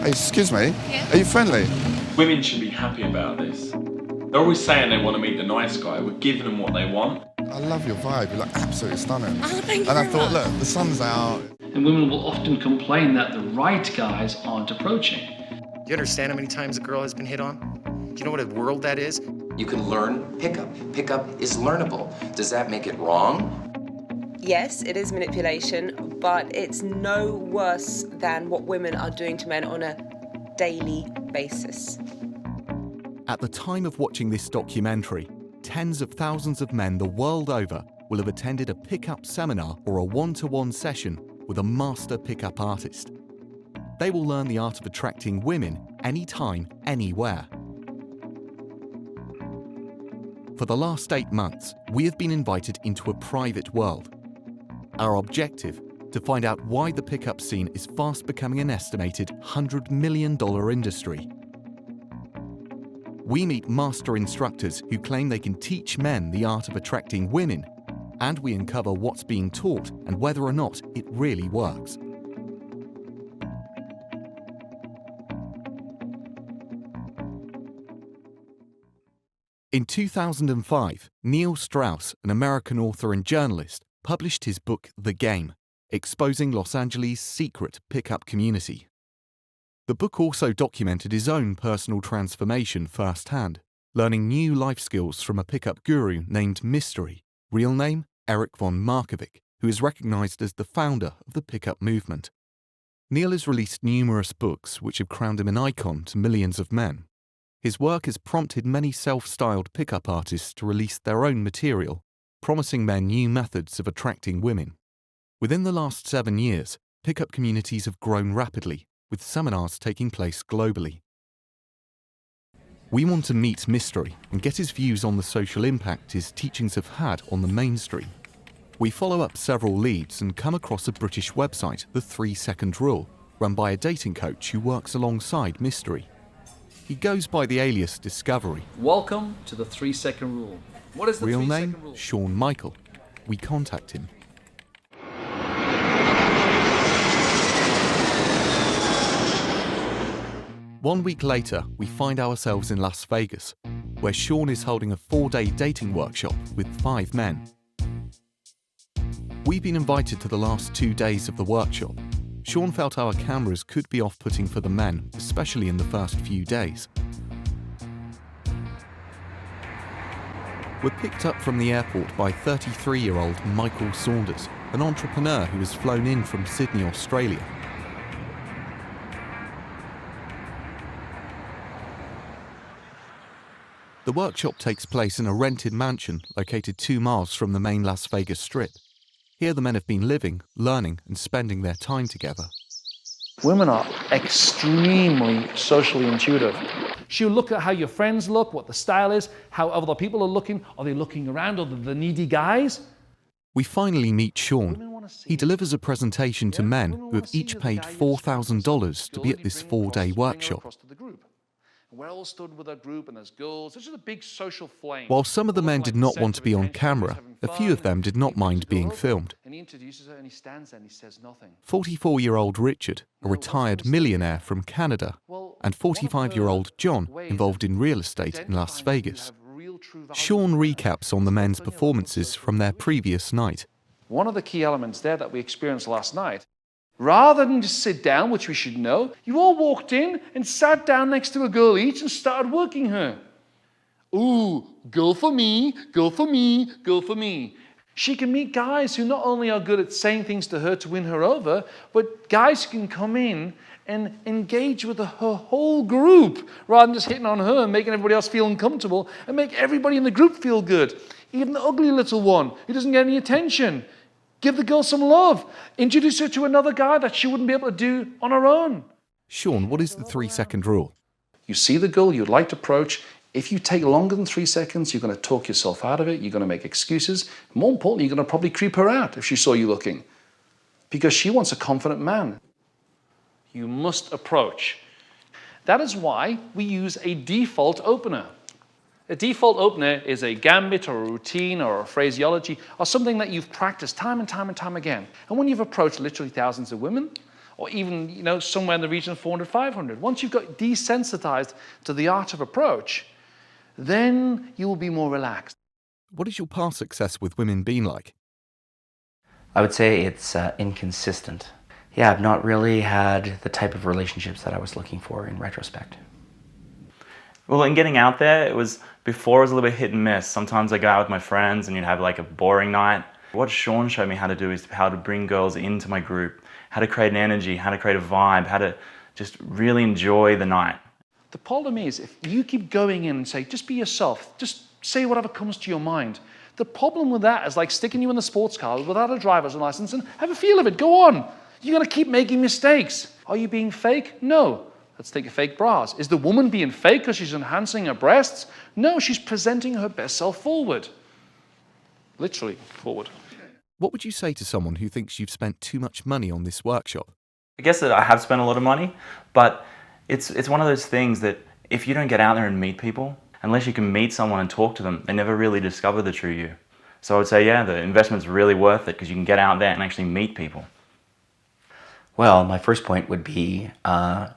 Hey, excuse me. Yeah? Are you friendly? Women should be happy about this. They're always saying they want to meet the nice guy. We're giving them what they want. I love your vibe. You look absolutely stunning. Oh, thank you And I very thought, much. look, the sun's out. And women will often complain that the right guys aren't approaching. Do you understand how many times a girl has been hit on? Do you know what a world that is? You can learn pickup. Pickup is learnable. Does that make it wrong? Yes, it is manipulation, but it's no worse than what women are doing to men on a daily basis. At the time of watching this documentary, tens of thousands of men the world over will have attended a pickup seminar or a one-to-one session with a master pickup artist. They will learn the art of attracting women anytime, anywhere. For the last 8 months, we have been invited into a private world. Our objective, to find out why the pickup scene is fast becoming an estimated $100 million industry. We meet master instructors who claim they can teach men the art of attracting women, and we uncover what's being taught and whether or not it really works. In 2005, Neil Strauss, an American author and journalist, published his book The Game, exposing Los Angeles' secret pickup community. The book also documented his own personal transformation firsthand, learning new life skills from a pickup guru named Mystery, real name Eric von Markovik, who is recognized as the founder of the pickup movement. Neil has released numerous books which have crowned him an icon to millions of men. His work has prompted many self-styled pickup artists to release their own material, promising men new methods of attracting women. Within the last 7 years, pickup communities have grown rapidly, with seminars taking place globally. We want to meet Mystery and get his views on the social impact his teachings have had on the mainstream. We follow up several leads and come across a British website, The 3 Second Rule, run by a dating coach who works alongside Mystery. He goes by the alias Discovery. Welcome to the 3 Second Rule. What is the Real 3 name, Second Rule? Sean Michael. We contact him. One week later, we find ourselves in Las Vegas, where Sean is holding a 4-day dating workshop with 5 men. We've been invited to the last 2 days of the workshop. Sean felt our cameras could be off-putting for the men, especially in the first few days. We're picked up from the airport by 33-year-old Michael Saunders, an entrepreneur who has flown in from Sydney, Australia. The workshop takes place in a rented mansion located 2 miles from the main Las Vegas Strip. Here the men have been living, learning and spending their time together. Women are extremely socially intuitive. She'll look at how your friends look, what the style is, how other people are looking. Are they looking around? Are they the needy guys? We finally meet Sean. He delivers a presentation to men who have each paid $4,000 to be at this 4-day workshop. We're all stood with a group and there's girls. It's just a big social flame. While some of the men did not want to be on camera, a few of them did not mind being filmed. And he introduces her and he stands there and he says nothing. 44-year-old Richard, a retared millionaire from Canada, and 45-year-old John, involved in real estate in Las Vegas. Sean recaps on the men's performances from their previous night. One of the key elements there that we experienced last night, rather than just sit down, which we should know, you all walked in and sat down next to a girl each and started working her. Ooh, girl for me, girl for me, girl for me. She can meet guys who not only are good at saying things to her to win her over, but guys who can come in and engage with her whole group rather than just hitting on her and making everybody else feel uncomfortable and make everybody in the group feel good. Even the ugly little one who doesn't get any attention. Give the girl some love. Introduce her to another guy that she wouldn't be able to do on her own. Sean, what is the 3-second rule? You see the girl you'd like to approach. If you take longer than 3 seconds, you're going to talk yourself out of it. You're going to make excuses. More importantly, you're going to probably creep her out if she saw you looking. Because she wants a confident man. You must approach. That is why we use a default opener. A default opener is a gambit or a routine or a phraseology or something that you've practiced time and time and time again. And when you've approached literally thousands of women, or even, you know, somewhere in the region of 400, 500. Once you've got desensitized to the art of approach, then you will be more relaxed. What has your past success with women been like? I would say it's inconsistent. Yeah, I've not really had the type of relationships that I was looking for in retrospect. Well, in getting out there, before it was a little bit hit and miss. Sometimes I'd go out with my friends and you'd have like a boring night. What Sean showed me how to do is how to bring girls into my group, how to create an energy, how to create a vibe, how to just really enjoy the night. The problem is, if you keep going in and say, just be yourself, just say whatever comes to your mind. The problem with that is like sticking you in the sports car without a driver's license and have a feel of it, go on. You're gonna keep making mistakes. Are you being fake? No. Let's take a fake bras. Is the woman being fake because she's enhancing her breasts? No, she's presenting her best self forward. Literally forward. What would you say to someone who thinks you've spent too much money on this workshop? I guess that I have spent a lot of money, but it's one of those things that if you don't get out there and meet people, unless you can meet someone and talk to them, they never really discover the true you. So I would say, yeah, the investment's really worth it because you can get out there and actually meet people. Well, my first point would be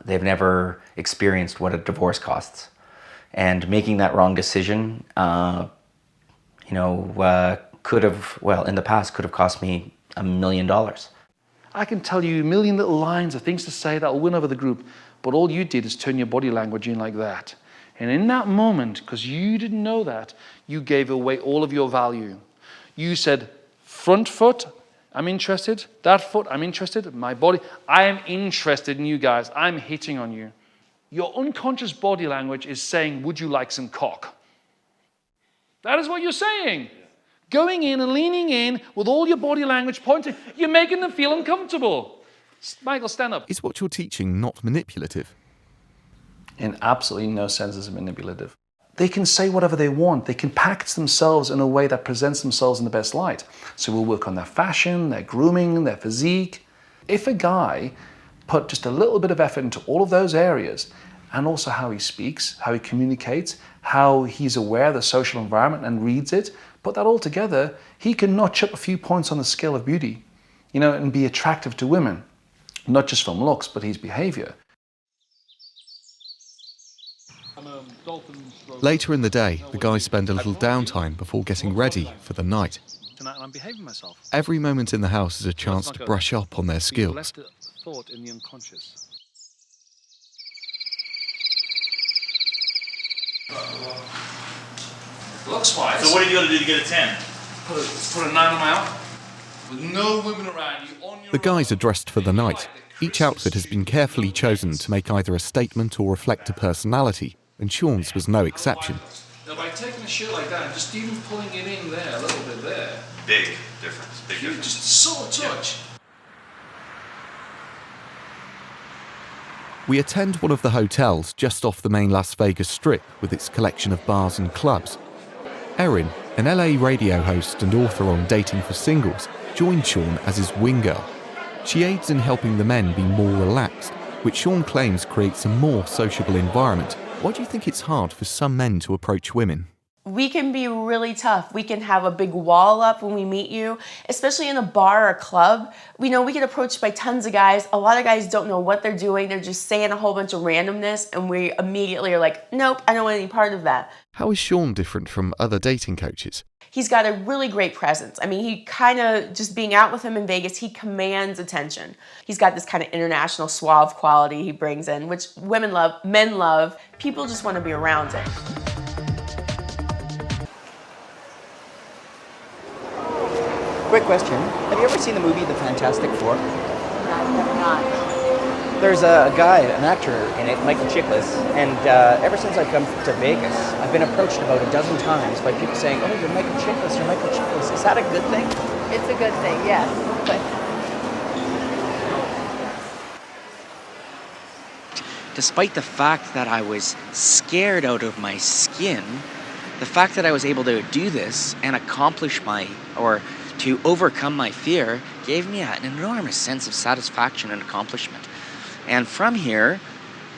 they've never experienced what a divorce costs. And making that wrong decision, could have, well, in the past, could have cost me $1 million. I can tell you a million little lines of things to say that will win over the group, but all you did is turn your body language in like that. And in that moment, because you didn't know that, you gave away all of your value. You said, front foot, I'm interested. That foot, I'm interested. My body, I am interested in you guys. I'm hitting on you. Your unconscious body language is saying, would you like some cock? That is what you're saying. Going in and leaning in with all your body language pointing, you're making them feel uncomfortable. Michael, stand up. Is what you're teaching not manipulative? In absolutely no sense is it manipulative. They can say whatever they want. They can package themselves in a way that presents themselves in the best light. So we'll work on their fashion, their grooming, their physique. If a guy put just a little bit of effort into all of those areas, and also how he speaks, how he communicates, how he's aware of the social environment and reads it, put that all together, he can notch up a few points on the scale of beauty, and be attractive to women, not just from looks, but his behavior. Later in the day, the guys spend a little downtime before getting ready for the night. Tonight I'm behaving myself. Every moment in the house is a chance to brush up on their skills. Left a thought in the unconscious. Looks wise. So what have you got to do to get a 10? Put a 9 on my arm. With no women around you on your The guys are dressed for the night. Each outfit has been carefully chosen to make either a statement or reflect a personality, and Sean's was no exception. Now by taking a shirt like that, just even pulling it in there, a little bit there. Big difference. Big difference. Just so touch. We attend one of the hotels just off the main Las Vegas Strip with its collection of bars and clubs. Erin, an LA radio host and author on Dating for Singles, joined Sean as his wing girl. She aids in helping the men be more relaxed, which Sean claims creates a more sociable environment. Why do you think it's hard for some men to approach women? We can be really tough. We can have a big wall up when we meet you, especially in a bar or a club. We get approached by tons of guys. A lot of guys don't know what they're doing. They're just saying a whole bunch of randomness, and we immediately are like, nope, I don't want any part of that. How is Sean different from other dating coaches? He's got a really great presence. I mean, he kind of, just being out with him in Vegas, he commands attention. He's got this kind of international suave quality he brings in, which women love, men love. People just want to be around it. Quick question. Have you ever seen the movie The Fantastic Four? No, I have not. There's a guy, an actor in it, Michael Chiklis, and ever since I've come to Vegas, I've been approached about a dozen times by people saying, oh, you're Michael Chiklis, you're Michael Chiklis. Is that a good thing? It's a good thing, yes. Despite the fact that I was scared out of my skin, the fact that I was able to do this and to overcome my fear gave me an enormous sense of satisfaction and accomplishment. And from here,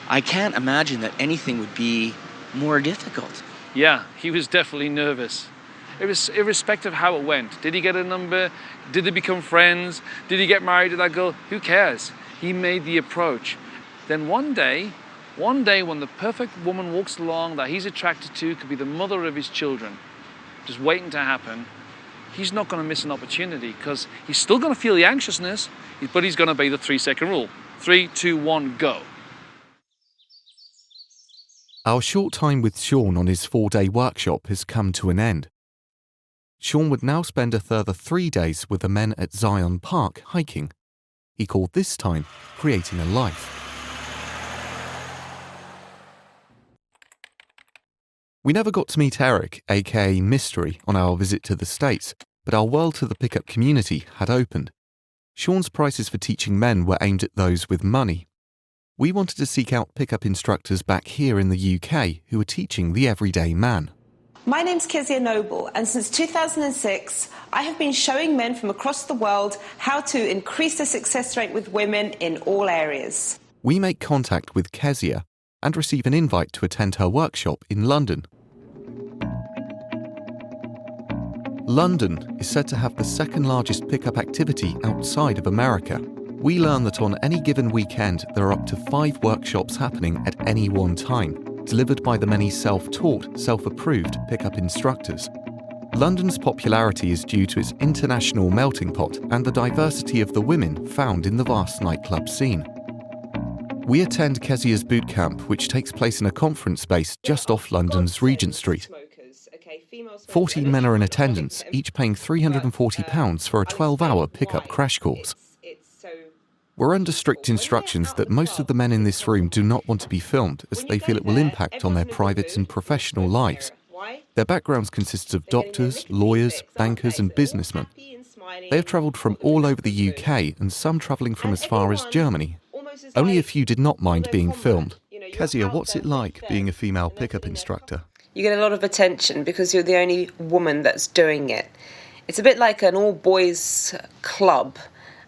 I can't imagine that anything would be more difficult. Yeah, he was definitely nervous. It was irrespective of how it went. Did he get a number? Did they become friends? Did he get married to that girl? Who cares? He made the approach. Then one day when the perfect woman walks along that he's attracted to, could be the mother of his children, just waiting to happen, he's not going to miss an opportunity because he's still going to feel the anxiousness, but he's going to obey the 3-second rule. 3, 2, 1, go. Our short time with Sean on his 4-day workshop has come to an end. Sean would now spend a further 3 days with the men at Zion Park hiking. He called this time Creating a Life. We never got to meet Eric, aka Mystery, on our visit to the States, but our world to the pickup community had opened. Sean's prices for teaching men were aimed at those with money. We wanted to seek out pickup instructors back here in the UK who were teaching the everyday man. My name's Kezia Noble, and since 2006, I have been showing men from across the world how to increase their success rate with women in all areas. We make contact with Kezia and receive an invite to attend her workshop in London. London is said to have the second largest pickup activity outside of America. We learn that on any given weekend there are up to 5 workshops happening at any one time, delivered by the many self-taught, self-approved pickup instructors. London's popularity is due to its international melting pot and the diversity of the women found in the vast nightclub scene. We attend Kezia's bootcamp, which takes place in a conference space just off London's Regent Street. 14 men are in attendance, each paying £340 for a 12-hour pickup crash course. We're under strict instructions that most of the men in this room do not want to be filmed, as they feel it will impact on their private and professional lives. Their backgrounds consist of doctors, lawyers, bankers and businessmen. They have travelled from all over the UK and some travelling from as far as Germany. Only a few did not mind being filmed. Kezia, what's it like being a female pickup instructor? You get a lot of attention because you're the only woman that's doing it. It's a bit like an all-boys club.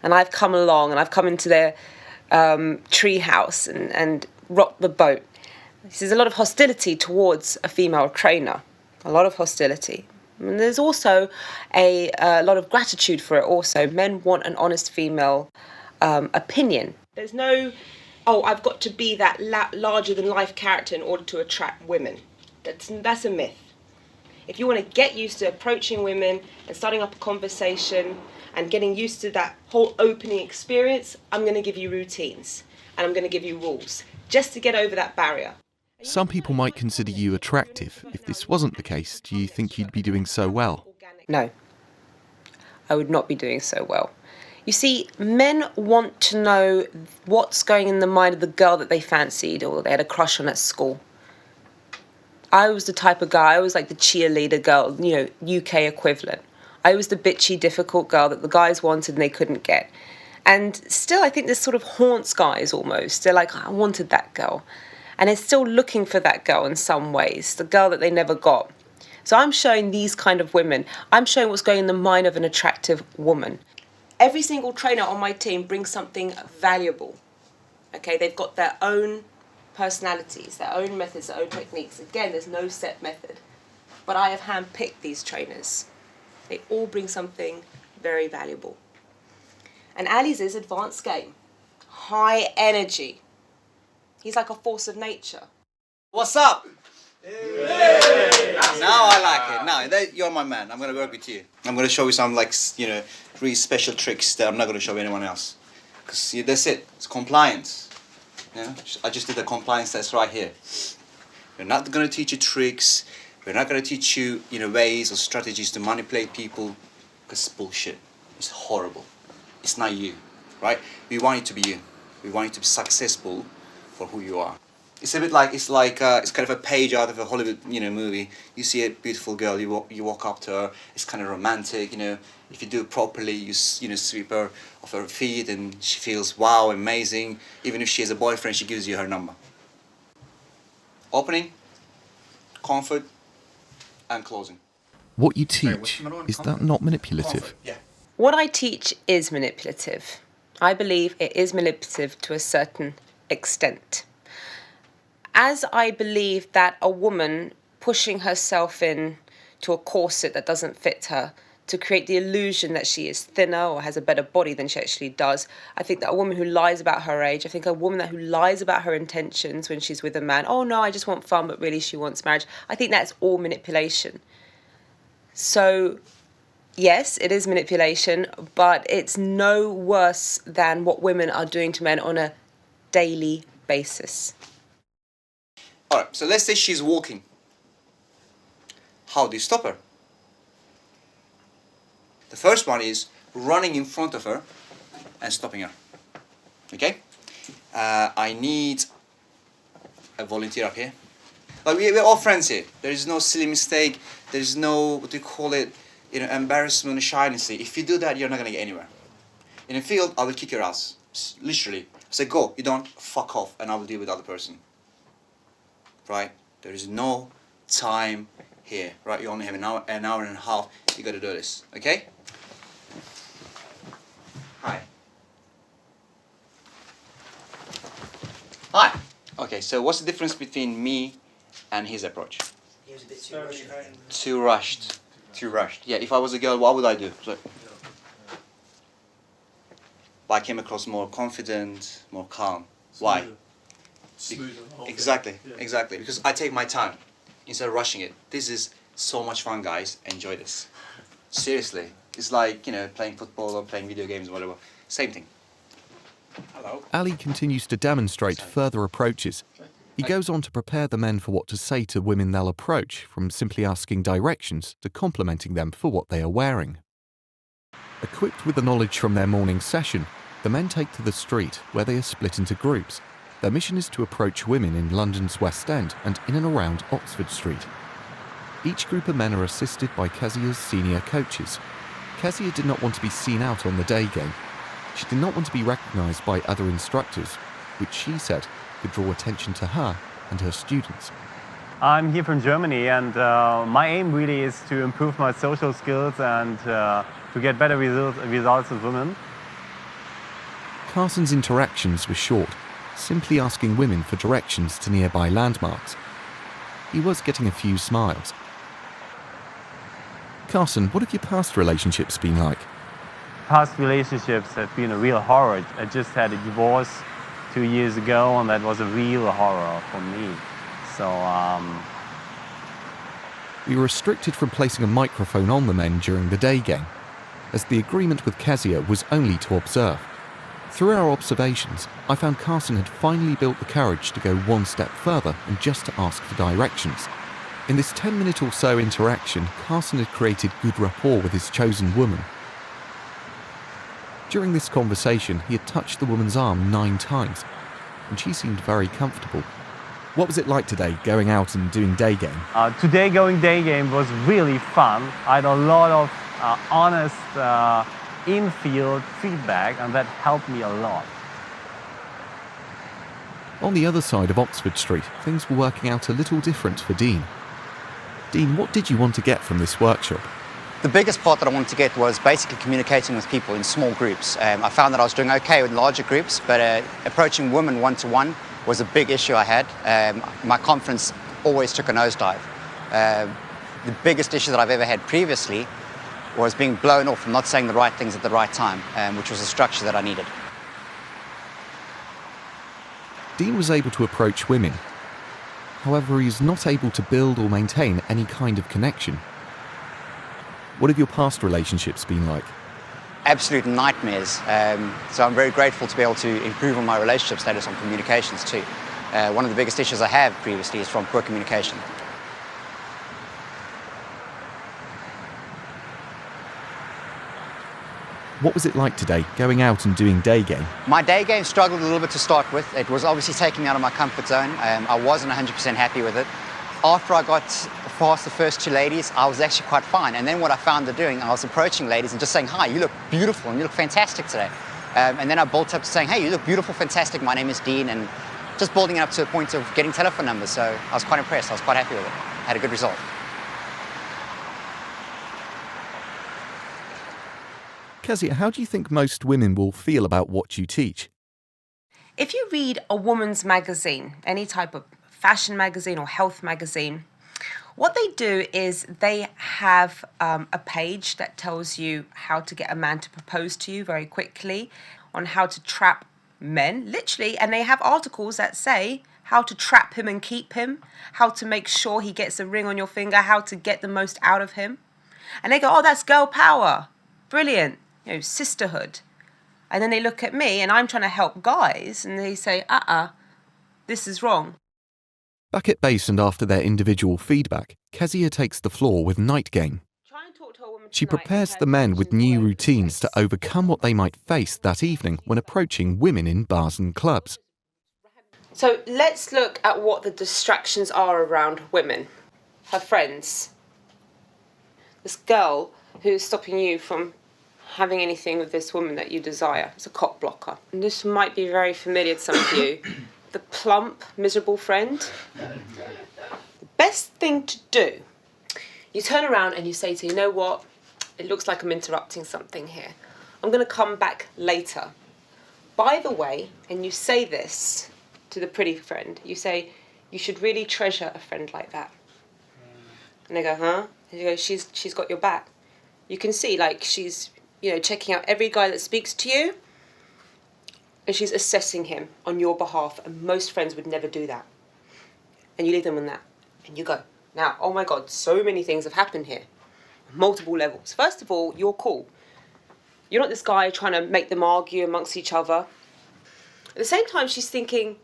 And I've come along and I've come into their tree house and rocked the boat. There's a lot of hostility towards a female trainer, a lot of hostility. And there's also a lot of gratitude for it also. Men want an honest female opinion. There's no, oh, I've got to be that larger-than-life character in order to attract women. That's a myth. If you want to get used to approaching women and starting up a conversation and getting used to that whole opening experience, I'm going to give you routines and I'm going to give you rules just to get over that barrier. Some people might consider you attractive. If this wasn't the case, do you think you'd be doing so well? No, I would not be doing so well. You see, men want to know what's going in the mind of the girl that they fancied or they had a crush on at school. I was the type of guy, I was like the cheerleader girl, UK equivalent. I was the bitchy, difficult girl that the guys wanted and they couldn't get. And still, I think this sort of haunts guys almost. They're like, I wanted that girl. And they're still looking for that girl in some ways, the girl that they never got. So I'm showing these kind of women. I'm showing what's going in the mind of an attractive woman. Every single trainer on my team brings something valuable. Okay, they've got their own personalities, their own methods, their own techniques. Again, there's no set method. But I have handpicked these trainers. They all bring something very valuable. And Ali's is advanced game. High energy. He's like a force of nature. What's up? Hey. Now I like it. Now you're my man. I'm going to work with you. I'm going to show you some really special tricks that I'm not going to show anyone else. Because that's it. It's compliance. I just did the compliance test right here. We're not going to teach you tricks. We're not going to teach you, ways or strategies to manipulate people, because it's bullshit. It's horrible. It's not you, right? We want you to be you. We want you to be successful for who you are. It's a bit like it's kind of a page out of a Hollywood, movie. You see a beautiful girl, you walk up to her. It's kind of romantic, If you do it properly, you sweep her off her feet, and she feels wow, amazing. Even if she has a boyfriend, she gives you her number. Opening, comfort, and closing. What you teach, is that not manipulative? Yeah. What I teach is manipulative. I believe it is manipulative to a certain extent. As I believe that a woman pushing herself in to a corset that doesn't fit her to create the illusion that she is thinner or has a better body than she actually does. I think that a woman who lies about her age, I think a woman who lies about her intentions when she's with a man, oh no, I just want fun, but really she wants marriage, I think that's all manipulation. So, yes, it is manipulation, but it's no worse than what women are doing to men on a daily basis. All right, so let's say she's walking. How do you stop her? The first one is running in front of her and stopping her. Okay? I need a volunteer up here. Like we're all friends here. There is no silly mistake. There is no, what do you call it, embarrassment or shyness. If you do that, you're not going to get anywhere. In a field, I will kick your ass. Literally. Say, go. You don't, fuck off, and I will deal with the other person. Right? There is no time here. Right? You only have an hour and a half. You got to do this. Okay? Hi. Hi. Okay, so what's the difference between me and his approach? He was a bit too rushed. Too rushed. Too rushed. Yeah, if I was a girl, what would I do? So, I came across more confident, more calm. Why? Exactly, exactly. Because I take my time instead of rushing it. This is so much fun, guys. Enjoy this. Seriously. It's like, playing football or playing video games or whatever. Same thing. Hello. Ali continues to demonstrate further approaches. He goes on to prepare the men for what to say to women they'll approach, from simply asking directions to complimenting them for what they are wearing. Equipped with the knowledge from their morning session, the men take to the street, where they are split into groups. Their mission is to approach women in London's West End and in and around Oxford Street. Each group of men are assisted by Kezia's senior coaches. Kezia did not want to be seen out on the day game. She did not want to be recognised by other instructors, which she said could draw attention to her and her students. I'm here from Germany, and my aim really is to improve my social skills and to get better results with women. Carson's interactions were short, simply asking women for directions to nearby landmarks. He was getting a few smiles. Carson, what have your past relationships been like? Past relationships have been a real horror. I just had a divorce 2 years ago, and that was a real horror for me. So, We were restricted from placing a microphone on the men during the day game, as the agreement with Kezia was only to observe. Through our observations, I found Carson had finally built the courage to go one step further and just to ask for directions. In this 10-minute or so interaction, Carson had created good rapport with his chosen woman. During this conversation, he had touched the woman's arm 9 times, and she seemed very comfortable. What was it like today, going out and doing day game? Today going day game was really fun. I had a lot of honest in-field feedback, and that helped me a lot. On the other side of Oxford Street, things were working out a little different for Dean. Dean, what did you want to get from this workshop? The biggest part that I wanted to get was basically communicating with people in small groups. I found that I was doing okay with larger groups, but approaching women one-to-one was a big issue I had. My confidence always took a nosedive. The biggest issue that I've ever had previously was being blown off from not saying the right things at the right time, which was a structure that I needed. Dean was able to approach women. However, he is not able to build or maintain any kind of connection. What have your past relationships been like? Absolute nightmares. So I'm very grateful to be able to improve on my relationship status on communications too. One of the biggest issues I have previously is from poor communication. What was it like today, going out and doing day game? My day game struggled a little bit to start with. It was obviously taking me out of my comfort zone. I wasn't 100% happy with it. After I got past the first 2 ladies, I was actually quite fine. And then what I found her doing, I was approaching ladies and just saying, hi, you look beautiful and you look fantastic today. And then I built up to saying, hey, you look beautiful, fantastic, my name is Dean, and just building it up to a point of getting telephone numbers. So I was quite impressed, I was quite happy with it. I had a good result. Kezia, how do you think most women will feel about what you teach? If you read a woman's magazine, any type of fashion magazine or health magazine, What they do is they have a page that tells you how to get a man to propose to you very quickly, on how to trap men, literally, and they have articles that say how to trap him and keep him, how to make sure he gets a ring on your finger, how to get the most out of him. And they go, oh, that's girl power. Brilliant. You know, sisterhood. And then they look at me and I'm trying to help guys and they say, this is wrong. Back at base and after their individual feedback, Kezia takes the floor with Night Game. She prepares the men with new routines to overcome what they might face that evening when approaching women in bars and clubs. So let's look at what the distractions are around women. Her friends. This girl who's stopping you from having anything with this woman that you desire. It's a cock blocker. And this might be very familiar to some of you. The plump, miserable friend. The best thing to do, you turn around and you say to her, you know what? It looks like I'm interrupting something here. I'm going to come back later. By the way, and you say this to the pretty friend, you say, you should really treasure a friend like that. And they go, huh? And you go, she's got your back. You can see, like, she's, you know, checking out every guy that speaks to you, and she's assessing him on your behalf, and most friends would never do that. And you leave them on that, and you go, now, oh my God, so many things have happened here. Multiple levels. First of all, you're cool. You're not this guy trying to make them argue amongst each other. At the same time, she's thinking,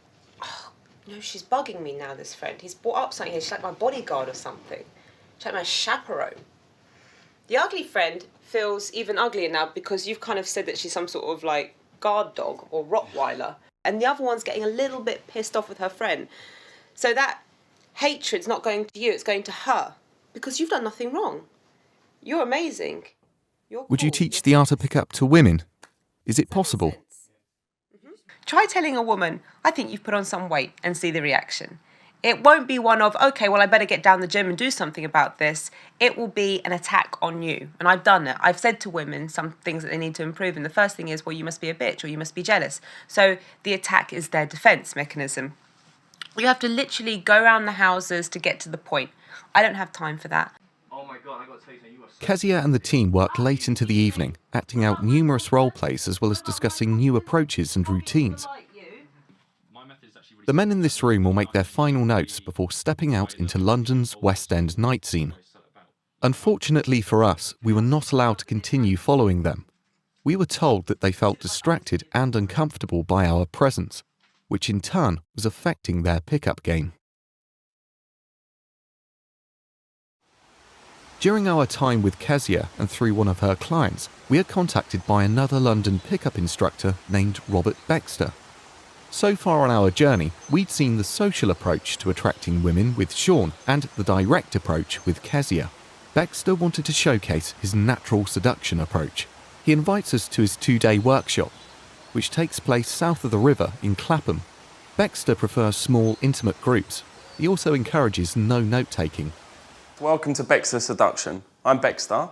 oh, no, she's bugging me now, this friend. He's brought up something here. She's like my bodyguard or something. She's like my chaperone. The ugly friend feels even uglier now because you've kind of said that she's some sort of like guard dog or Rottweiler. And the other one's getting a little bit pissed off with her friend. So that hatred's not going to you, it's going to her. Because you've done nothing wrong. You're amazing. You're cool. Would you teach the art of pickup to women? Is it possible? Try telling a woman, I think you've put on some weight, and see the reaction. It won't be one of, okay, well, I better get down the gym and do something about this. It will be an attack on you. And I've done it. I've said to women some things that they need to improve. And the first thing is, well, you must be a bitch or you must be jealous. So the attack is their defense mechanism. You have to literally go around the houses to get to the point. I don't have time for that. Oh my God, I got to tell you, you are so... Kezia and the team worked late into the evening, acting out numerous role plays as well as discussing new approaches and routines. The men in this room will make their final notes before stepping out into London's West End night scene. Unfortunately for us, we were not allowed to continue following them. We were told that they felt distracted and uncomfortable by our presence, which in turn was affecting their pickup game. During our time with Kezia and through one of her clients, we are contacted by another London pickup instructor named Robert Beckster. So far on our journey, we'd seen the social approach to attracting women with Sean and the direct approach with Kezia. Beckster wanted to showcase his natural seduction approach. He invites us to his 2-day workshop, which takes place south of the river in Clapham. Beckster prefers small, intimate groups. He also encourages no note-taking. Welcome to Beckster Seduction. I'm Beckster,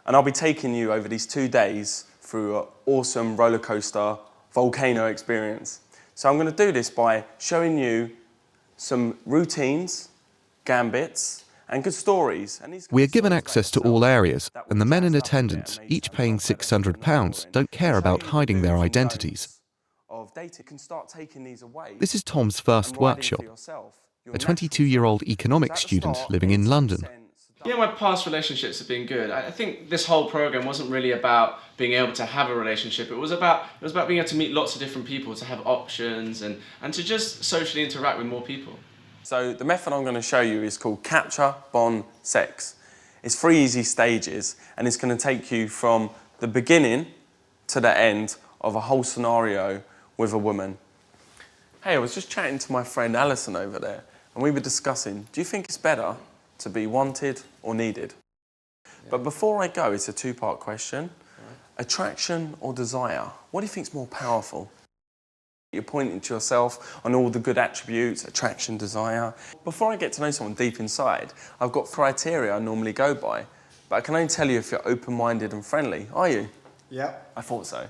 and I'll be taking you over these 2 days through an awesome roller coaster volcano experience. So I'm going to do this by showing you some routines, gambits, and good stories. We are given access to all areas, and the men in attendance, each paying £600, don't care about hiding their identities. This is Tom's first workshop, a 22-year-old economics student living in London. You know, my past relationships have been good. I think this whole program wasn't really about being able to have a relationship. It was about being able to meet lots of different people, to have options, and to just socially interact with more people. So the method I'm going to show you is called Capture, Bond, Sex. It's 3 easy stages, and it's going to take you from the beginning to the end of a whole scenario with a woman. Hey, I was just chatting to my friend Alison over there, and we were discussing, do you think it's better to be wanted or needed? Yeah. But before I go, it's a 2-part question. Right. Attraction or desire? What do you think is more powerful? You're pointing to yourself on all the good attributes, attraction, desire. Before I get to know someone deep inside, I've got criteria I normally go by, but I can only tell you if you're open-minded and friendly. Are you? Yeah. I thought so.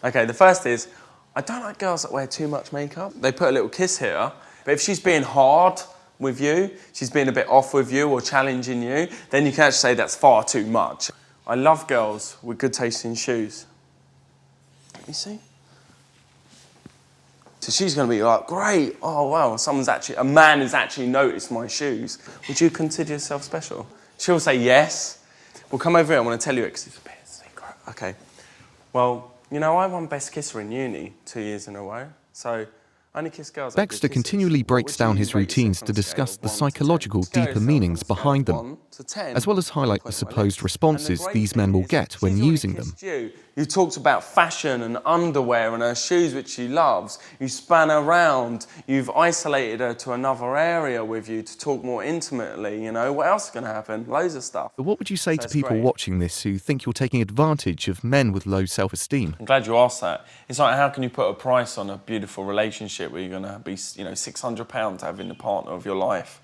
Okay, the first is, I don't like girls that wear too much makeup. They put a little kiss here, but if she's being hard, with you, she's being a bit off with you or challenging you, then you can actually say that's far too much. I love girls with good taste in shoes. Let me see. So she's going to be like, great, oh wow, a man has actually noticed my shoes. Would you consider yourself special? She'll say yes. Well, come over here, I want to tell you it because it's a bit secret. Okay. Well, you know, I won Best Kisser in uni 2 years in a row, so I only kiss girls. Beckster continually breaks down his routines to discuss the psychological, deeper meanings behind them, as well as highlight the supposed responses these men will get when using them. You talked about fashion and underwear and her shoes, which she loves. You span her around. You've isolated her to another area with you to talk more intimately. You know, what else is going to happen? Loads of stuff. But what would you say to people watching this who think you're taking advantage of men with low self-esteem? I'm glad you asked that. It's like, how can you put a price on a beautiful relationship where you're going to be, you know, £600 having the partner of your life?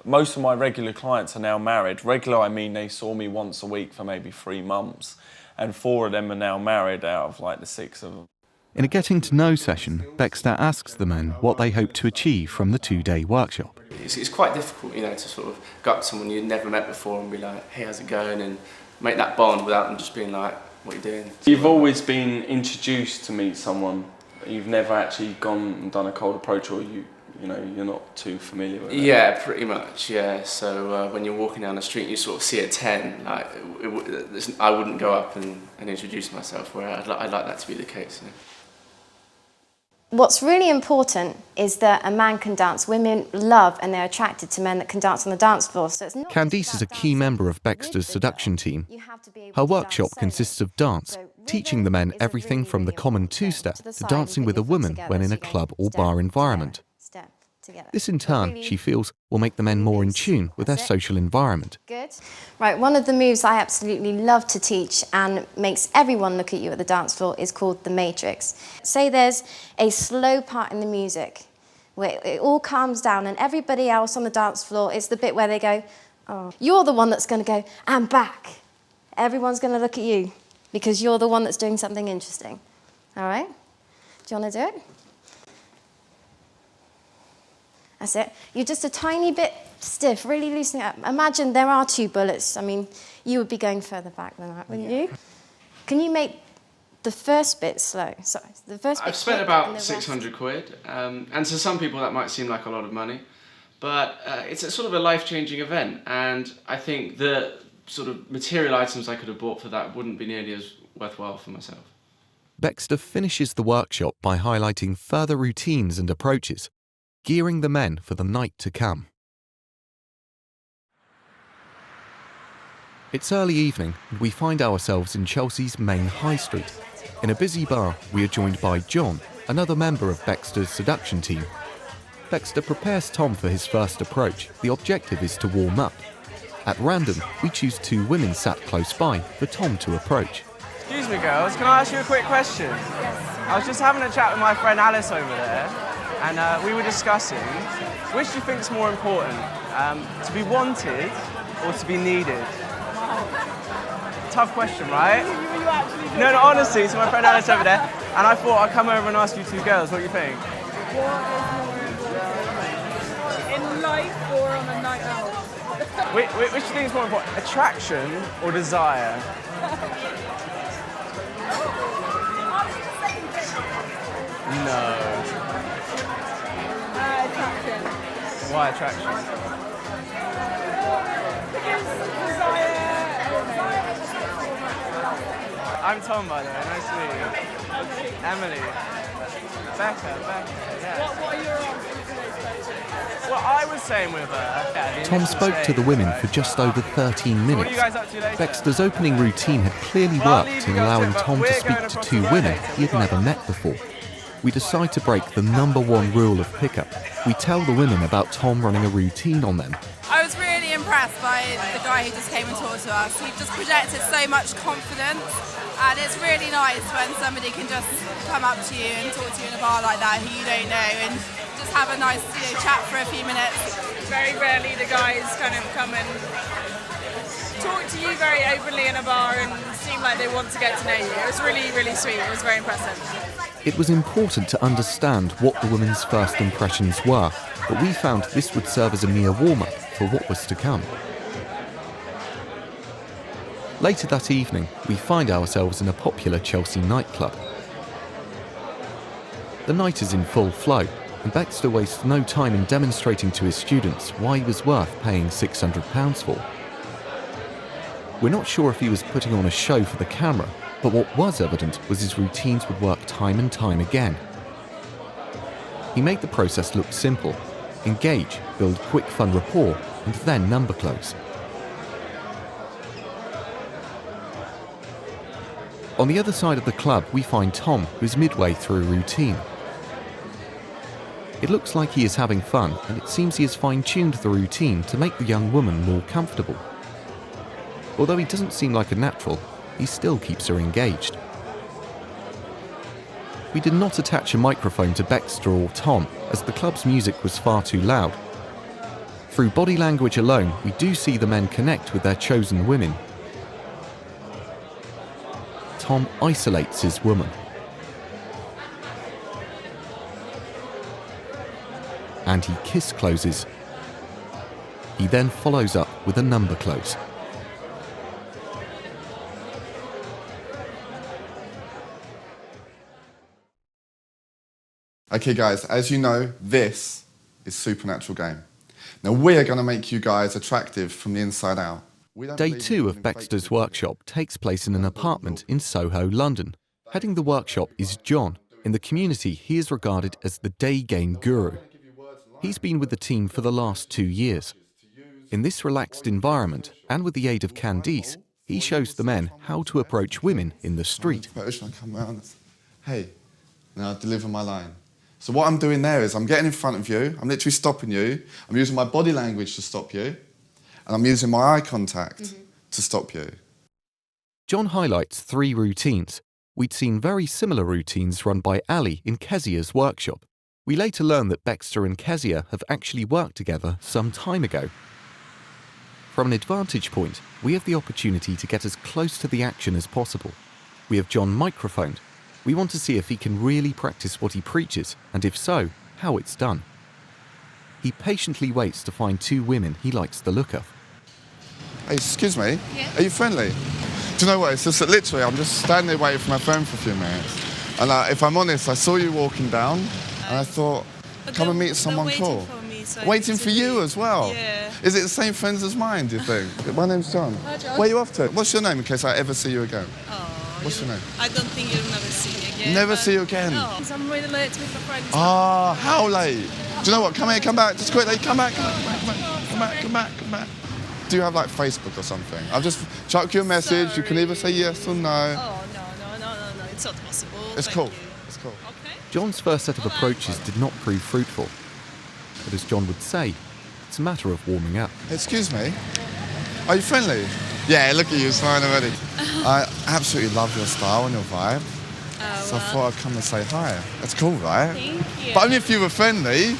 Most of my regular clients are now married. Regular, I mean they saw me once a week for maybe 3 months. And 4 of them are now married out of like the 6 of them. In a getting to know session, Beckster asks the men what they hope to achieve from the 2-day workshop. It's quite difficult, you know, to sort of go up to someone you've never met before and be like, hey, how's it going? And make that bond without them just being like, what are you doing? You've always been introduced to meet someone. You've never actually gone and done a cold approach, or you know, you're not too familiar with it. Yeah, pretty much, yeah. So when you're walking down the street, you sort of see a 10. Like, I wouldn't go up and introduce myself, where I'd like that to be the case. You know? What's really important is that a man can dance. Women love and they're attracted to men that can dance on the dance floor. So it's not Candice is a key member of Beckster's seduction team. Her workshop consists of dance, teaching the men everything from the common two-step to dancing with a woman when in a club or bar environment. This in turn, she feels, will make the men more in tune with their social environment. Good. Right, one of the moves I absolutely love to teach and makes everyone look at you at the dance floor is called the matrix. Say there's a slow part in the music where it all calms down and everybody else on the dance floor, it's the bit where they go, oh. You're the one that's going to go, and back. Everyone's going to look at you because you're the one that's doing something interesting. All right? Do you want to do it? That's it. You're just a tiny bit stiff, really loosen it up. Imagine there are 2 bullets. I mean, you would be going further back than that, wouldn't you? Can you make the first bit slow? Sorry, the first bit. I've spent about 600 quid, and to some people that might seem like a lot of money, but it's a sort of a life-changing event, and I think the sort of material items I could have bought for that wouldn't be nearly as worthwhile for myself. Beckster finishes the workshop by highlighting further routines and approaches, gearing the men for the night to come. It's early evening and we find ourselves in Chelsea's main high street. In a busy bar, we are joined by John, another member of Beckster's seduction team. Beckster prepares Tom for his first approach. The objective is to warm up. At random, we choose 2 women sat close by for Tom to approach. Excuse me, girls, can I ask you a quick question? Yes. I was just having a chat with my friend Alice over there, and we were discussing, which do you think is more important, to be wanted or to be needed? Tough question, right? No, honestly, it's my friend Alice over there, and I thought I'd come over and ask you 2 girls, what do you think? What is more important? In life or on a night out? Which do you think is more important, attraction or desire? No. Attraction. Why attraction? Because desire. I'm Tom, by the way. Nice to meet you. Emily. Becca, yeah. What are your answers? Well, I was saying with her... Tom spoke to the women for just over 13 minutes. Beckster's opening routine had clearly worked in allowing Tom to speak to 2 women he had never met before. We decide to break the #1 rule of pickup. We tell the women about Tom running a routine on them. I was really impressed by the guy who just came and talked to us. He just projected so much confidence, and it's really nice when somebody can just come up to you and talk to you in a bar like that who you don't know and just have a nice chat for a few minutes. Very rarely the guys kind of come and talk to you very openly in a bar and seem like they want to get to know you. It was really, really sweet. It was very impressive. It was important to understand what the women's first impressions were, but we found this would serve as a mere warm-up for what was to come. Later that evening, we find ourselves in a popular Chelsea nightclub. The night is in full flow, and Beckster wastes no time in demonstrating to his students why he was worth paying £600 for. We're not sure if he was putting on a show for the camera, but what was evident was his routines would work time and time again. He made the process look simple: engage, build quick fun rapport, and then number close. On the other side of the club, we find Tom, who's midway through a routine. It looks like he is having fun, and it seems he has fine-tuned the routine to make the young woman more comfortable. Although he doesn't seem like a natural, he still keeps her engaged. We did not attach a microphone to Beckster or Tom, as the club's music was far too loud. Through body language alone, we do see the men connect with their chosen women. Tom isolates his woman. And he kiss closes. He then follows up with a number close. Okay guys, as you know, this is Supernatural Game. Now we're going to make you guys attractive from the inside out. Day 2 of Beckster's workshop takes place in an apartment in Soho, London. Heading the workshop is John. In the community, he is regarded as the day game guru. He's been with the team for the last 2 years. In this relaxed environment, and with the aid of Candice, he shows the men how to approach women in the street. Hey, now I deliver my line. So what I'm doing there is I'm getting in front of you, I'm literally stopping you, I'm using my body language to stop you, and I'm using my eye contact to stop you. John highlights 3 routines. We'd seen very similar routines run by Ali in Kezia's workshop. We later learn that Beckster and Kezia have actually worked together some time ago. From an advantage point, we have the opportunity to get as close to the action as possible. We have John microphoned. We want to see if he can really practice what he preaches, and if so, how it's done. He patiently waits to find 2 women he likes the look of. Hey, excuse me? Yeah? Are you friendly? Do you know what? It's just that literally I'm just standing there waiting for my phone for a few minutes. And if I'm honest, I saw you walking down, and I thought, come and meet someone cool. Waiting for you as well. Yeah. Is it the same friends as mine, do you think? My name's John. Hi, John. Where are you off to? What's your name in case I ever see you again? What's your name? I don't think you'll never see me again. Never see you again? Oh, I'm really late with my friends. Ah, how late? Do you know what? Come here, come back, just quickly, come back. Come back. Do you have like Facebook or something? I'll just chuck you a message. Sorry. You can either say yes or no. Oh, no. It's not possible. It's Thank cool. you. It's cool. Okay. John's first set of approaches did not prove fruitful. But as John would say, it's a matter of warming up. Excuse me? Are you friendly? Yeah, look at you, smiling already. I absolutely love your style and your vibe. So I thought I'd come and say hi. That's cool, right? Thank you. But only if you were friendly. I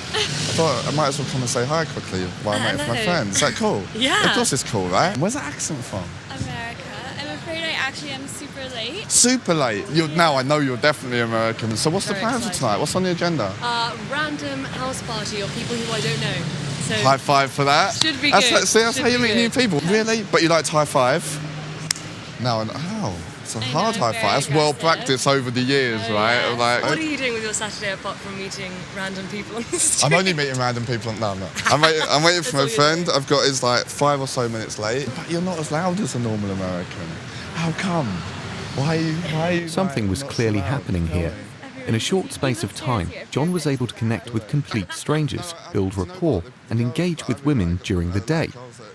thought I might as well come and say hi quickly while I'm waiting for my friend. Is that cool? Yeah. Of course it's cool, right? Where's that accent from? America. I'm afraid I actually am super late. Super late. Now I know you're definitely American. So what's the Very plans for exciting. tonight? What's on the agenda? Random house party of people who I don't know. So High five for that. Should be that's good. See, that's Should how you be meet new good. people. Really? But you like to high five? No, how? It's a hard high five. That's well practiced over the years, right? Like, what are you doing with your Saturday apart from meeting random people on the street? I'm only meeting random people. No, I'm not. I'm waiting for my friend. I've got his like 5 or so minutes late. But you're not as loud as a normal American. How come? Why are you Something was not so clearly loud? happening here. In a short space of time, John was able to connect with complete strangers, build rapport, and engage with women during the day,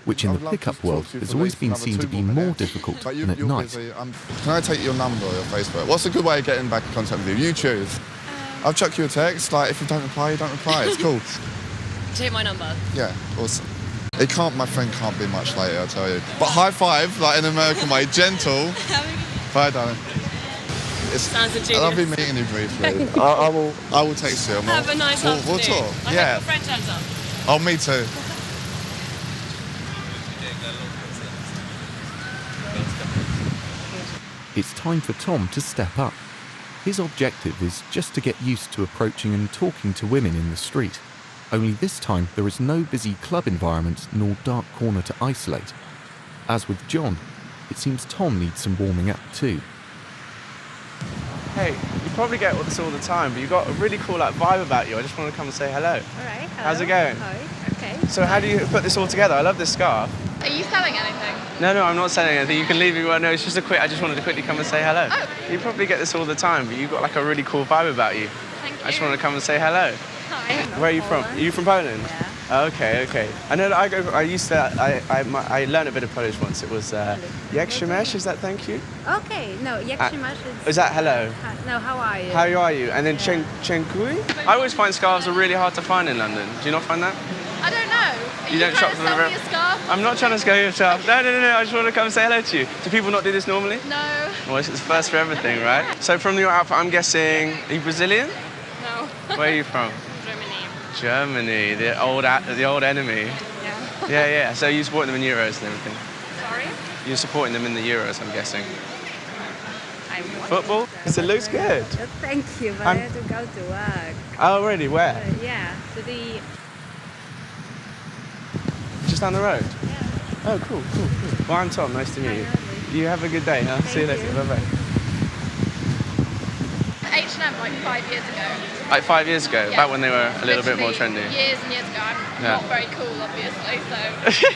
which in the pickup world has always been seen to be more difficult than at night. Can I take your number or your Facebook? What's a good way of getting back in contact with you? You choose. I'll chuck you a text. Like, if you don't reply, you don't reply. It's cool. Take my number. Yeah, awesome. My friend can't be much later, I'll tell you. But high five, like in an American way, gentle. Bye, darling. Sounds I ingenious. love you meeting you briefly. I will text you. Have a nice afternoon. We'll talk. I Yeah. hope your friend turns up. Oh, me too. It's time for Tom to step up. His objective is just to get used to approaching and talking to women in the street. Only this time there is no busy club environment nor dark corner to isolate. As with John, it seems Tom needs some warming up too. Hey, you probably get this all the time, but you've got a really cool vibe about you. I just want to come and say hello. All right. Hello. How's it going? Hi. Okay. So how do you put this all together? I love this scarf. Are you selling anything? No, I'm not saying anything. You can leave me. Well, no, it's just I just wanted to quickly come and say hello. Oh. You probably get this all the time, but you've got like a really cool vibe about you. Thank you. I just want to come and say hello. Hi. Where are you from? Are you from Poland? Yeah. Oh, okay. I know that I learned a bit of Polish once. It was Jak się masz, is that thank you? Okay. No, jak się masz Is that hello? No, how are you? How are you? And then dziękuję? I always find scarves are really hard to find in London. Do you not find that? I don't know. Are You don't trying shop to for sell the me a scarf? I'm not trying to scare you yourself. No. I just want to come and say hello to you. Do people not do this normally? No. Well, it's the first for everything, right? So from your outfit, I'm guessing, are you Brazilian? No. Where are you from? Germany, the old enemy. Yeah. Yeah. So you support them in Euros and everything? Sorry? You're supporting them in the Euros, I'm guessing. I'm what? Football? Because it looks good. Thank you, but I have to go to work. Oh, really? Where? Yeah, to the... Just down the road? Yeah. Oh, cool. Well, I'm Tom. Nice to meet you. You have a good day. Huh? See you later. Bye-bye. H&M like 5 years ago. Like 5 years ago, Yeah. back when they were a little bit more trendy. Years and years ago. I'm Yeah. not very cool, obviously, so...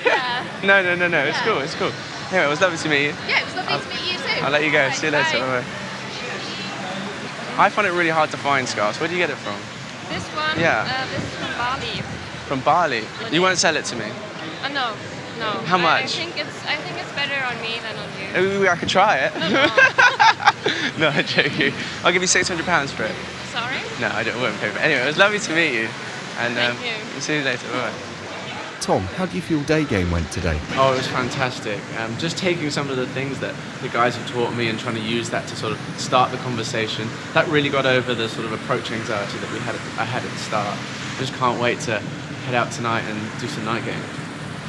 yeah. No. It's Yeah. cool. Anyway, it was lovely to meet you. Yeah, it was lovely to meet you too. I'll let you go. Right, See you later. bye. Bye-bye. I find it really hard to find scarves. Where do you get it from? This one? Yeah. This is from Bali. From Bali. You won't sell it to me? No. How much? I think it's better on me than on you. Ooh, I could try it. No. No, I'm joking. I'll give you £600 for it. Sorry? No, I won't pay for it. Anyway, it was lovely to meet you. And Thank you. see you later. Bye-bye. Tom, how do you feel day game went today? Oh, it was fantastic. Just taking some of the things that the guys have taught me and trying to use that to sort of start the conversation, that really got over the sort of approach anxiety that I had at the start. I just can't wait to head out tonight and do some night game.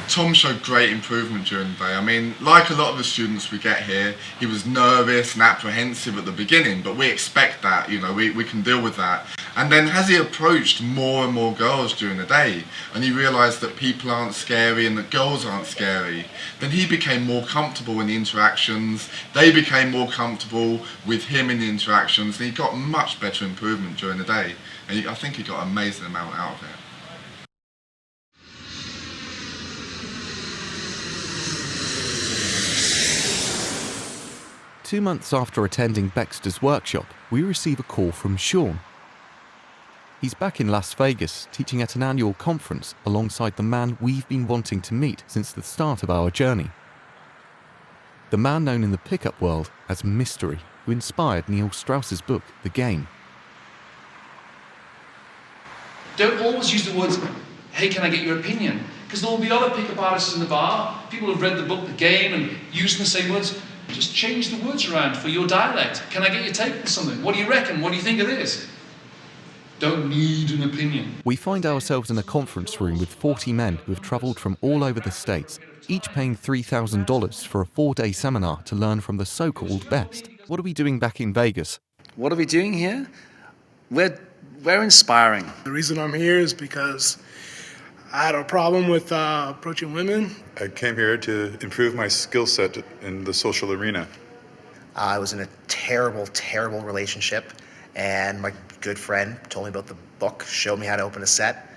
Tom showed great improvement during the day. I mean, like a lot of the students we get here, he was nervous and apprehensive at the beginning, but we expect that, we can deal with that. And then as he approached more and more girls during the day, and he realised that people aren't scary and that girls aren't scary, then he became more comfortable in the interactions, they became more comfortable with him in the interactions, and he got much better improvement during the day. And I think he got an amazing amount out of it. Two months after attending Beckster's workshop, we receive a call from Sean. He's back in Las Vegas teaching at an annual conference alongside the man we've been wanting to meet since the start of our journey. The man known in the pickup world as Mystery, who inspired Neil Strauss's book, The Game. Don't always use the words, hey, can I get your opinion? Because there will be other pickup artists in the bar, people who've read the book, The Game, and using the same words. Just change the words around for your dialect. Can I get your take on something? What do you reckon? What do you think it is? Don't need an opinion. We find ourselves in a conference room with 40 men who have travelled from all over the States, each paying $3,000 for a 4-day seminar to learn from the so-called best. What are we doing back in Vegas? What are we doing here? We're inspiring. The reason I'm here is because I had a problem with approaching women. I came here to improve my skill set in the social arena. I was in a terrible, terrible relationship, and my good friend told me about the book, showed me how to open a set.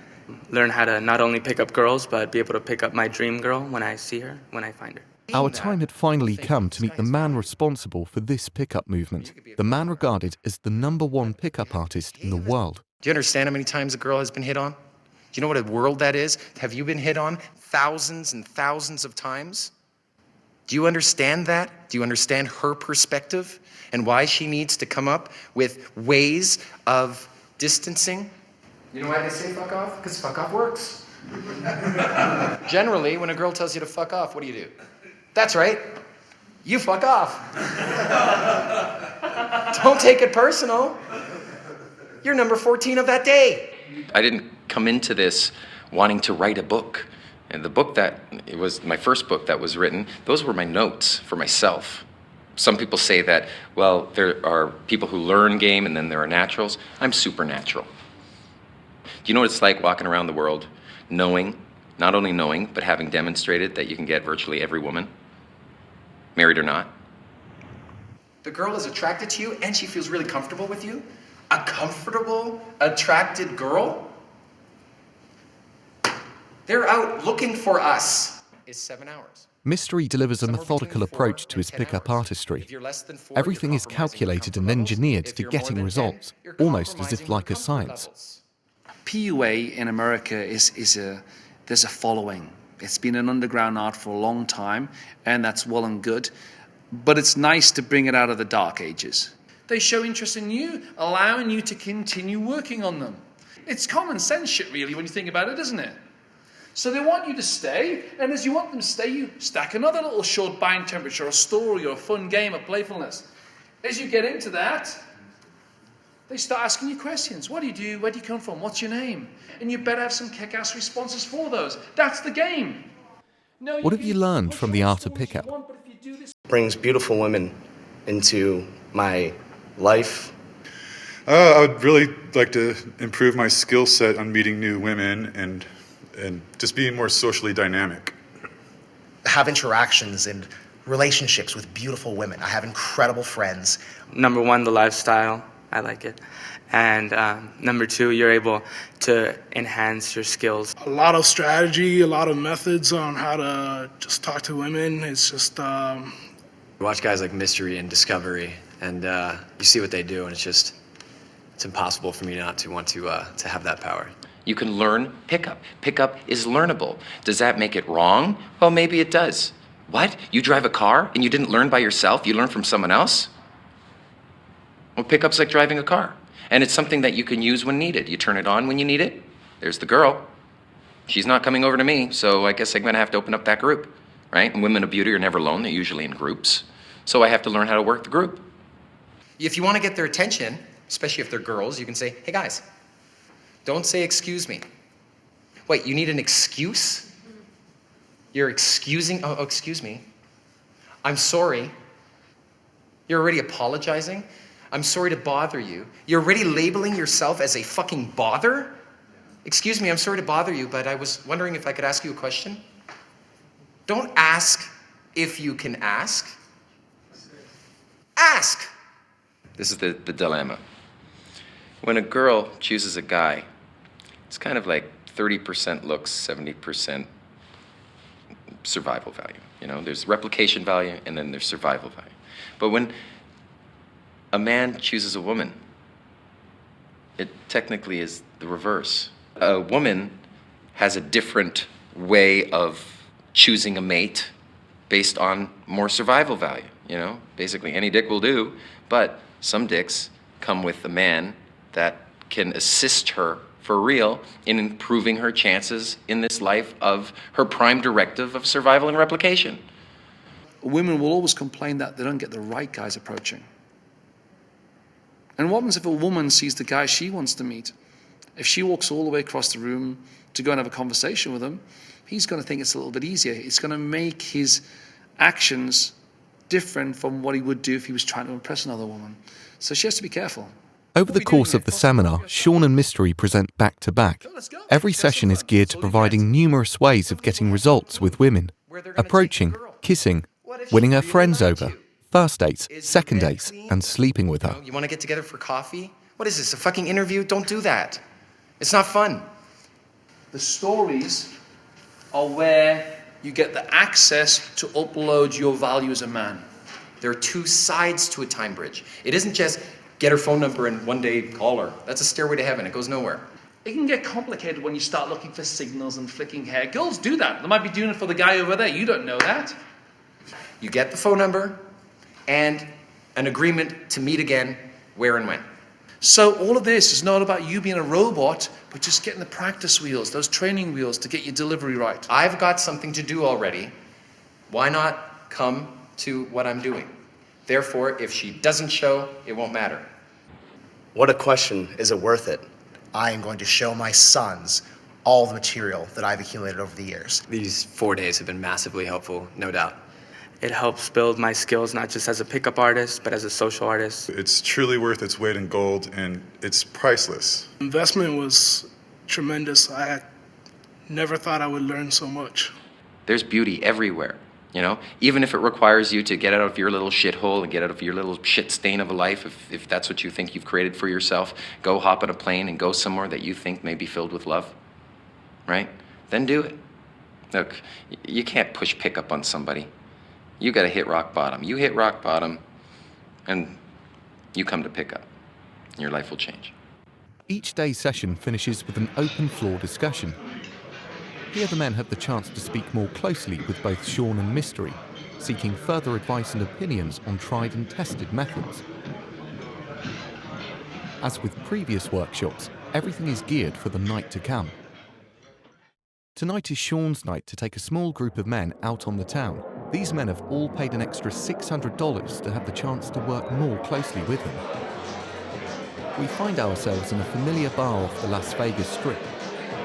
Learn how to not only pick up girls, but be able to pick up my dream girl when I see her, when I find her. Our time had finally come to meet the man responsible for this pickup movement, the man regarded as the #1 pickup artist in the world. Do you understand how many times a girl has been hit on? Do you know what a world that is? Have you been hit on thousands and thousands of times? Do you understand that? Do you understand her perspective and why she needs to come up with ways of distancing? You know why they say fuck off? Because fuck off works. Generally, when a girl tells you to fuck off, what do? That's right. You fuck off. Don't take it personal. You're number 14 of that day. I didn't come into this wanting to write a book. And the book it was my first book that was written, those were my notes for myself. Some people say that, well, there are people who learn game and then there are naturals. I'm supernatural. Do you know what it's like walking around the world knowing, not only knowing, but having demonstrated that you can get virtually every woman, married or not? The girl is attracted to you and she feels really comfortable with you? A comfortable, attracted girl? They're out looking for us. It's 7 hours. Mystery delivers a methodical approach to his pickup artistry. Everything is calculated and engineered to getting results, almost as if like a science. PUA in America there's a following. It's been an underground art for a long time, and that's well and good. But it's nice to bring it out of the dark ages. They show interest in you, allowing you to continue working on them. It's common sense shit, really, when you think about it, isn't it? So they want you to stay, and as you want them to stay, you stack another little short bind temperature, or a story, or a fun game, or playfulness. As you get into that, they start asking you questions. What do you do? Where do you come from? What's your name? And you better have some kick-ass responses for those. That's the game. What have you learned from the art of pickup? Brings beautiful women into my life. I would really like to improve my skill set on meeting new women and just being more socially dynamic. Have interactions and relationships with beautiful women. I have incredible friends. Number one, the lifestyle. I like it. And number two, you're able to enhance your skills. A lot of strategy, a lot of methods on how to just talk to women. It's just... You watch guys like Mystery and Discovery, and you see what they do, and it's impossible for me not to want to have that power. You can learn pickup. Pickup is learnable. Does that make it wrong? Well, maybe it does. What? You drive a car and you didn't learn by yourself? You learned from someone else? Well, pickup's like driving a car. And it's something that you can use when needed. You turn it on when you need it. There's the girl. She's not coming over to me, so I guess I'm gonna have to open up that group, right? And women of beauty are never alone. They're usually in groups. So I have to learn how to work the group. If you want to get their attention, especially if they're girls, you can say, hey guys, don't say excuse me. Wait, you need an excuse? You're excusing, oh, excuse me. I'm sorry. You're already apologizing? I'm sorry to bother you. You're already labeling yourself as a fucking bother? Excuse me, I'm sorry to bother you, but I was wondering if I could ask you a question? Don't ask if you can ask. Ask! This is the dilemma. When a girl chooses a guy, it's kind of like 30% looks, 70% survival value. You know, there's replication value and then there's survival value. But when a man chooses a woman, it technically is the reverse. A woman has a different way of choosing a mate based on more survival value, you know? Basically, any dick will do, but some dicks come with a man that can assist her for real in improving her chances in this life of her prime directive of survival and replication. Women will always complain that they don't get the right guys approaching. And what happens if a woman sees the guy she wants to meet? If she walks all the way across the room to go and have a conversation with him, he's going to think it's a little bit easier. It's going to make his actions different from what he would do if he was trying to impress another woman. So she has to be careful. Over the course of the seminar, Sean and Mystery present back-to-back. Every session is geared to providing numerous ways of getting results with women. Approaching, kissing, winning her friends over, first dates, second dates, and sleeping with her. You want to get together for coffee? What is this, a fucking interview? Don't do that. It's not fun. The stories are where you get the access to upload your value as a man. There are two sides to a time bridge. It isn't just get her phone number and one day call her. That's a stairway to heaven. It goes nowhere. It can get complicated when you start looking for signals and flicking hair. Girls do that. They might be doing it for the guy over there. You don't know that. You get the phone number and an agreement to meet again, where and when. So all of this is not about you being a robot, but just getting the practice wheels, those training wheels to get your delivery right. I've got something to do already. Why not come to what I'm doing? Therefore, if she doesn't show, it won't matter. What a question. Is it worth it? I am going to show my sons all the material that I've accumulated over the years. These 4 days have been massively helpful, no doubt. it helps build my skills not just as a pickup artist, but as a social artist. It's truly worth its weight in gold, and it's priceless. Investment was tremendous. I never thought I would learn so much. There's beauty everywhere, you know? Even if it requires you to get out of your little shithole and get out of your little shit stain of a life, if that's what you think you've created for yourself, go hop on a plane and go somewhere that you think may be filled with love, right? Then do it. Look, you can't push pickup on somebody. You gotta hit rock bottom. You hit rock bottom, and you come to pickup. Your life will change. Each day's session finishes with an open floor discussion. Here the men have the chance to speak more closely with both Sean and Mystery, seeking further advice and opinions on tried and tested methods. As with previous workshops, everything is geared for the night to come. Tonight is Sean's night to take a small group of men out on the town. These men have all paid an extra $600 to have the chance to work more closely with him. We find ourselves in a familiar bar off the Las Vegas Strip.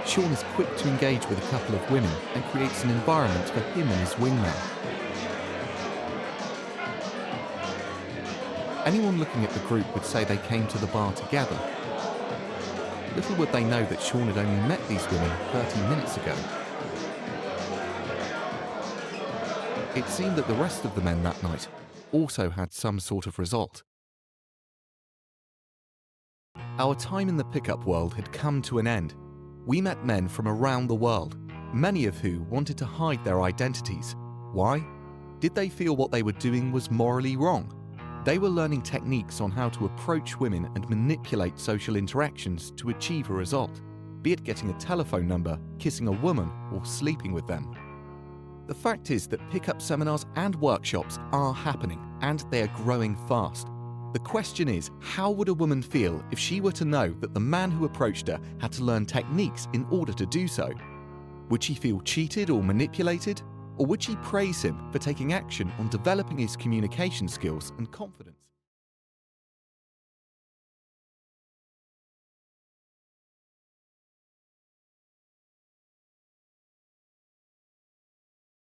Sean is quick to engage with a couple of women and creates an environment for him and his wingman. Anyone looking at the group would say they came to the bar together. Little would they know that Sean had only met these women 30 minutes ago. It seemed that the rest of the men that night also had some sort of result. Our time in the pickup world had come to an end. We met men from around the world, many of who wanted to hide their identities. Why? Did they feel what they were doing was morally wrong? They were learning techniques on how to approach women and manipulate social interactions to achieve a result, be it getting a telephone number, kissing a woman, or sleeping with them. The fact is that pickup seminars and workshops are happening, and they are growing fast. The question is, how would a woman feel if she were to know that the man who approached her had to learn techniques in order to do so? Would she feel cheated or manipulated? Or would she praise him for taking action on developing his communication skills and confidence?